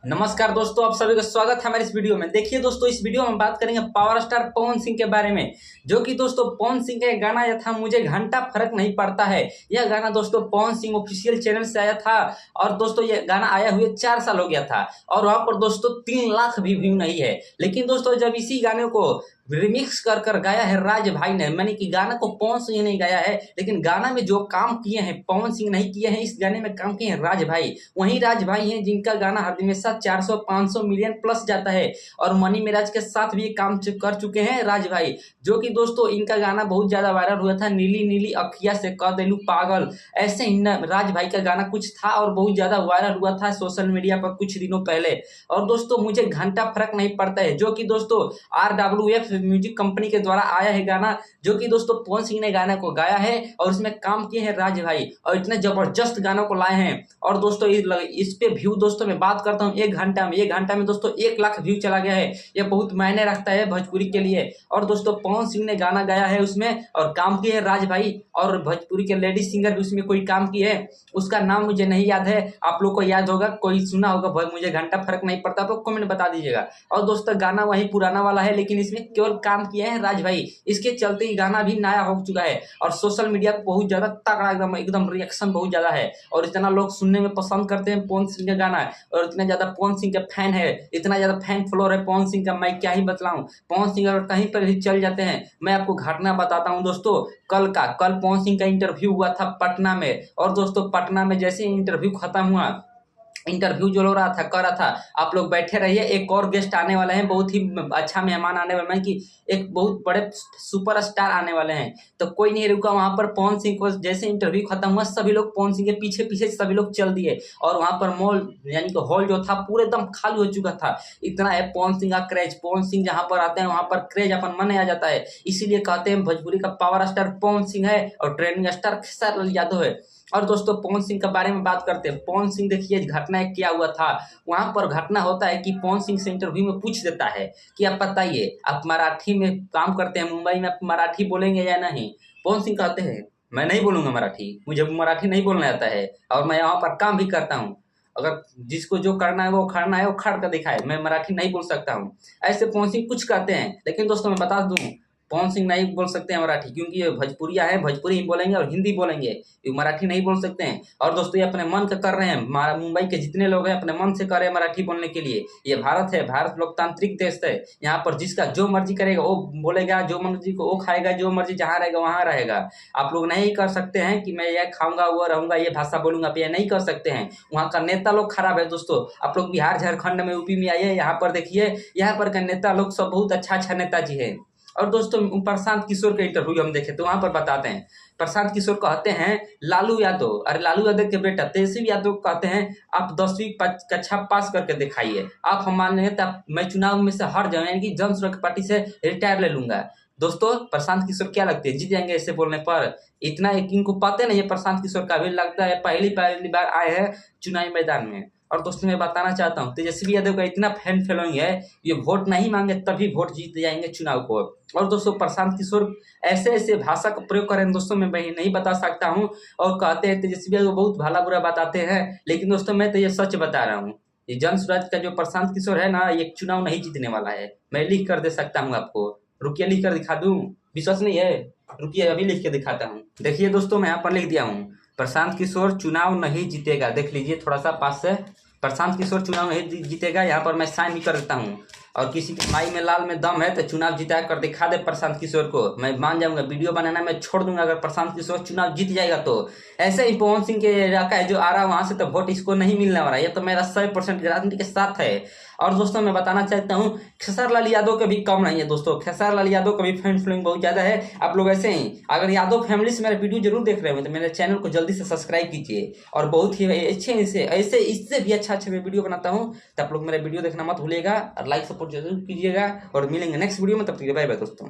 नमस्कार दोस्तों, आप सभी का स्वागत है हमारे इस वीडियो में। देखिए दोस्तों, इस वीडियो में बात करेंगे पावर स्टार पवन सिंह के बारे में, जो कि दोस्तों पवन सिंह का गाना आया था मुझे घंटा फर्क नहीं पड़ता है। यह गाना दोस्तों पवन सिंह ऑफिशियल चैनल से आया था और दोस्तों यह गाना आया हुए 4 साल हो गया था और वहां पर दोस्तों 3 लाख भी व्यू नहीं है। लेकिन दोस्तों जब इसी गाने को रिमिक्स कर गाया है राज भाई ने, मैंने कि गाना को पवन सिंह ने गाया है, लेकिन गाना में जो काम किए हैं पवन सिंह नहीं किए हैं, इस गाने में काम किए हैं राज भाई। वही राज भाई हैं जिनका गाना हर हमेशा 400-500 मिलियन प्लस जाता है और मनी मिराज के साथ भी काम कर चुके हैं राज भाई, जो कि दोस्तों इनका गाना बहुत ज्यादा वायरल हुआ था, नीली नीली अखिया से कह देलू पागल। ऐसे ही राज भाई का गाना कुछ था और बहुत ज्यादा वायरल हुआ था सोशल मीडिया पर कुछ दिनों पहले। और दोस्तों मुझे घंटा फर्क नहीं पड़ता है, जो कि दोस्तों RWF म्यूजिक कंपनी के द्वारा आया है गाना, जो कि दोस्तों पवन सिंह ने गाना को गाया है और उसमें काम किए हैं राज भाई और इतने जबरदस्त गानों को लाए हैं। और दोस्तों इस पे व्यू दोस्तों मैं बात करता हूँ, एक घंटा में दोस्तों 1 लाख व्यू चला गया है। यह बहुत मायने रखता है भोजपुरी के लिए। और दोस्तों पवन सिंह ने गाना गाया है उसमें और काम किए हैं राज भाई, और भोजपुरी के लेडी सिंगर भी उसमें कोई काम किए है, उसका नाम मुझे नहीं याद है, आप लोग को याद होगा, कोई सुना होगा, मुझे घंटा फर्क नहीं पड़ता तो कमेंट बता दीजिएगा। और दोस्तों गाना वही पुराना वाला है, लेकिन इसमें केवल काम किए हैं राज भाई, इसके चलते ही गाना भी नया हो चुका है और सोशल मीडिया पर बहुत ज्यादा तगड़ा एकदम रिएक्शन बहुत ज्यादा है और इतना लोग सुनने में पसंद करते हैं पवन सिंह का गाना और इतना ज्यादा पवन सिंह का फैन है, इतना ज्यादा फैन फॉलोअर है पवन सिंह का, मैं क्या ही बतलाऊं। पवन सिंह अगर कहीं पर भी चल जाते हैं, मैं आपको घटना बताता हूं दोस्तों। कल पवन सिंह का इंटरव्यू हुआ था पटना में, और दोस्तों पटना में जैसे इंटरव्यू खत्म हुआ, इंटरव्यू जो हो रहा था कर रहा था, आप लोग बैठे रहिए, एक और गेस्ट आने वाले हैं, बहुत ही अच्छा मेहमान आने वाले हैं, कि एक बहुत बड़े सुपर स्टार आने वाले हैं। तो कोई नहीं रुका वहां पर, पवन सिंह को जैसे इंटरव्यू खत्म हुआ सभी लोग पवन सिंह के पीछे पीछे सभी लोग चल दिए और वहां पर मॉल यानी कि हॉल जो था पूरे एकदम खाली हो चुका था। इतना है पवन सिंह का क्रेज, पवन सिंह जहां पर आते हैं वहां पर क्रेज अपन मन आ जाता है, इसीलिए कहते हैं भोजपुरी का पावर स्टार पवन सिंह है और ट्रेंडिंग स्टार खेसारी लाल यादव है। और दोस्तों पवन सिंह के बारे में बात करते हैं। पवन सिंह देखिए घटना क्या हुआ था, वहां पर घटना होता है कि पवन सिंह से इंटरव्यू में पूछ देता है कि आप बताइए आप मराठी में काम करते हैं, मुंबई में आप मराठी बोलेंगे या नहीं। पवन सिंह कहते हैं मैं नहीं बोलूंगा मराठी, मुझे मराठी नहीं बोलना आता है और मैं यहाँ पर काम भी करता हूँ, अगर जिसको जो करना है वो खड़ना है वो खड़ कर दिखाए, मैं मराठी नहीं बोल सकता हूँ। ऐसे पवन सिंह कुछ कहते हैं, लेकिन दोस्तों मैं बता दूं पवन सिंह नहीं बोल सकते हैं मराठी, क्योंकि ये भोजपुरिया है, भोजपुरी ही बोलेंगे और हिंदी बोलेंगे, ये मराठी नहीं बोल सकते हैं। और दोस्तों ये अपने मन का कर रहे हैं, मुंबई के जितने लोग हैं अपने मन से कर रहे हैं मराठी बोलने के लिए। ये भारत है, भारत लोकतांत्रिक देश है, यहाँ पर जिसका जो मर्जी करेगा वो बोलेगा, जो मर्जी को वो खाएगा, जो मर्जी जहाँ रहेगा वहाँ रहेगा। आप लोग नहीं कर सकते हैं कि मैं ये खाऊंगा वो रहूंगा ये भाषा बोलूंगा, आप ये नहीं कर सकते हैं। वहाँ का नेता लोग खराब है दोस्तों। आप लोग बिहार झारखंड में यूपी में आइए, यहाँ पर देखिए, यहाँ पर का नेता लोग सब बहुत अच्छा अच्छा नेताजी है। और दोस्तों प्रशांत किशोर का इंटरव्यू हम देखे तो वहां पर बताते हैं, प्रशांत किशोर कहते हैं लालू यादव, अरे लालू यादव के बेटा तेजस्वी यादव कहते हैं आप 10वीं कक्षा पास करके दिखाइए, आप हम मान लेंगे तो मैं चुनाव में से हट जाऊंगा, यानी कि जन सुरक्षा पार्टी से रिटायर ले लूंगा। दोस्तों प्रशांत किशोर क्या लगते हैं जीत जाएंगे ऐसे बोलने पर? इतना इनको पता नहीं है प्रशांत किशोर का, भी लगता है पहली बार आए हैं चुनावी मैदान में। और दोस्तों मैं बताना चाहता हूँ तेजस्वी यादव का इतना फैन फॉलोइंग है, ये वोट नहीं मांगे तभी वोट जीत जाएंगे चुनाव को। और दोस्तों प्रशांत किशोर ऐसे ऐसे भाषा का प्रयोग करें दोस्तों मैं नहीं बता सकता हूँ, और कहते हैं तेजस्वी यादव बहुत भला बुरा बताते हैं, लेकिन दोस्तों मैं तो ये सच बता रहा हूँ, ये जन स्वराज का जो प्रशांत किशोर है ना, ये चुनाव नहीं जीतने वाला है। मैं लिख कर दे सकता हूँ आपको, रुकिए लिख कर दिखा दूं, विश्वास नहीं है, रुकिए अभी लिख के दिखाता हूँ। देखिए दोस्तों मैं यहाँ पर लिख दिया हूँ, प्रशांत किशोर चुनाव नहीं जीतेगा, देख लीजिए थोड़ा सा पास से, प्रशांत किशोर चुनाव नहीं जीतेगा, यहाँ पर मैं साइन भी कर देता हूँ। और किसी के भाई में लाल में दम है तो चुनाव जिता कर दिखा दे प्रशांत किशोर को, मैं मान जाऊंगा, वीडियो बनाना मैं छोड़ दूंगा अगर प्रशांत किशोर चुनाव जीत जाएगा तो। ऐसे ही पवन सिंह के इलाका है जो आ रहा है वहां से तो वोट इसको नहीं मिलने वाला, ये तो मेरा 100% गारंटी के साथ है। और दोस्तों मैं बताना चाहता हूँ खेसारी लाल यादव का भी कम नहीं है दोस्तों, खेसारी लाल यादव का भी फैन फॉलोइंग बहुत ज्यादा है। आप लोग ऐसे ही अगर यादव फैमिली से मेरा वीडियो जरूर देख रहे हो तो मेरे चैनल को जल्दी से सब्सक्राइब कीजिए, और बहुत ही अच्छे ऐसे इससे भी अच्छा मैं वीडियो बनाता हूँ, तो आप लोग मेरा वीडियो देखना मत भूलिएगा और लाइक सपोर्ट जरूर कीजिएगा। और मिलेंगे नेक्स्ट वीडियो में, तब तक बाय बाय दोस्तों।